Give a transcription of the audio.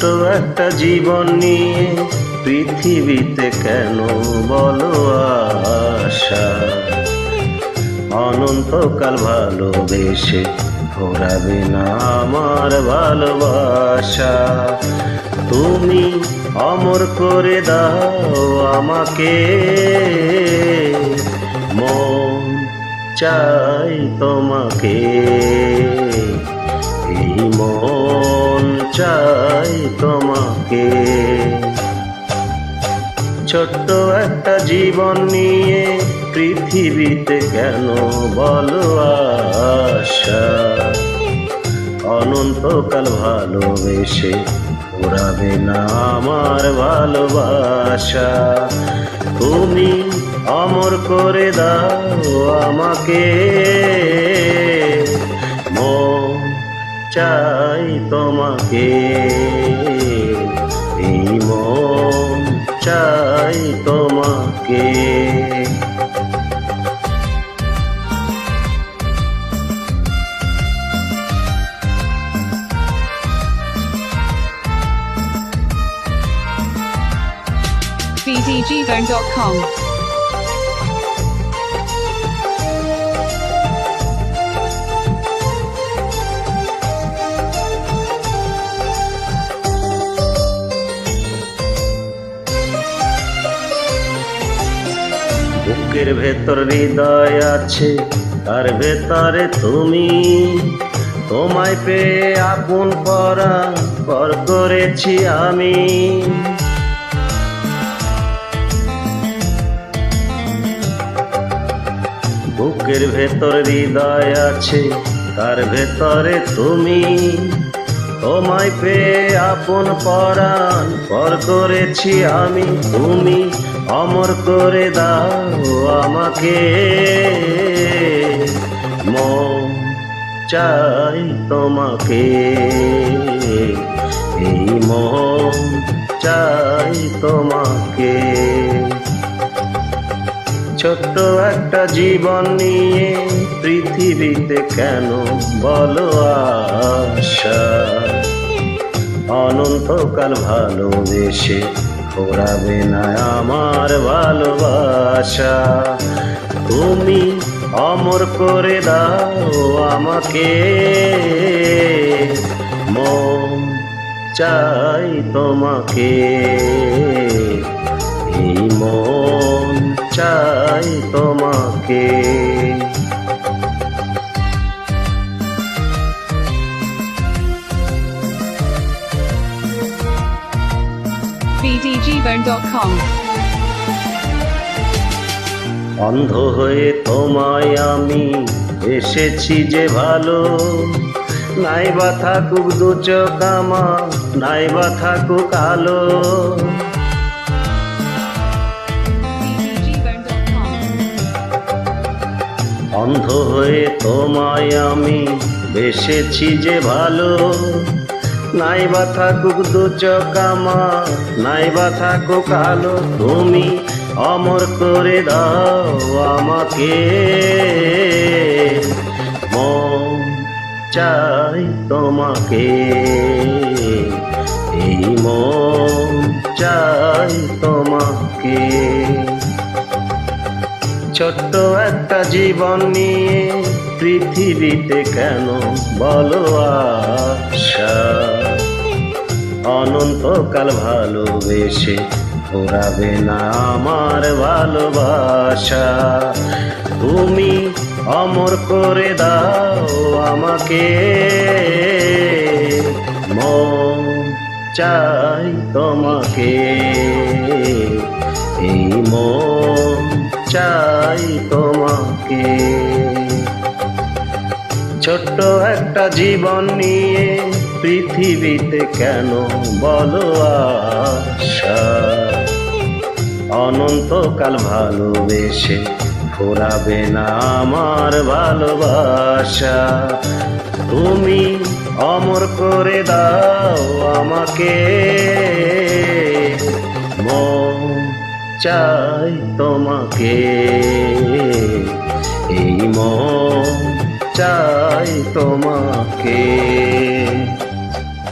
ছোট্ট একটা জীবন নিয়ে পৃথিবীতে কেন বলো আশা, অনন্তকাল ভালোবেসে ঘোরাবে না আমার ভালোবাসা। তুমি অমর করে দাও আমাকে, মন চাই তোমাকে, এই মন চাই তোমাকে। ছোট্ট একটা জীবন নিয়ে পৃথিবীতে কেন বলো আশা, অনন্তকাল ভালোবেসে ঘোরাবে না আমার ভালোবাসা। তুমি অমর করে দাও আমাকে, মন চাই তোমাকে, এই মন চাই তোমাকে। bdgvern.com বুকের ভেতর হৃদয় আছে, তার ভেতরে তুমি, তোমায় পেয়ে আপন পরাণ পর করেছি আমি। বুকের ভেতর হৃদয় আছে, তার ভেতরে তুমি, তোমায় পেয়ে আপন পরাণ পর করেছি আমি। তুমি অমর করে দাও আমাকে, মন চাই তোমাকে, এই মন চাই তোমাকে। ছোট্ট একটা জীবন নিয়ে পৃথিবীতে কেন বলো আশা, অনন্তকাল ভালোবেসে ঘোরাবে না আমার ভালোবাসা। তুমি অমর করে দাও আমাকে, মন চাই তোমাকে, এই মন চাই তোমাকে। bdgvern.com অন্ধ হয়ে তোমায় আমি এসেছি যে ভালো, নাই বা থাকুক দু চোখ আমার, নাই বা থাকুক আলো। bdgvern.com অন্ধ হয়ে তোমায় আমি এসেছি যে ভালো, নাই বা থাকুক দু চোখ আমার, নাই বা থাকুক আলো। তুমি অমর করে দাও আমাকে, মন চাই তোমাকে, এই মন চাই তোমাকে। ছোট্ট একটা জীবন নিয়ে পৃথিবীতে কেন বলো আশা, অনন্তকাল ভালোবেসে ঘোরাবে না আমার ভালোবাসা। তুমি অমর করে দাও আমাকে, মন চাই তোমাকে, এই মন চাই তোমাকে। ছোট্ট একটা জীবন নিয়ে পৃথিবীতে কেন বলো আশা, অনন্তকাল ভালোবেসে ঘোরাবে না আমার ভালোবাসা। তুমি অমর করে দাও আমাকে, মন চাই তোমাকে, এই মন চাই তোমাকে।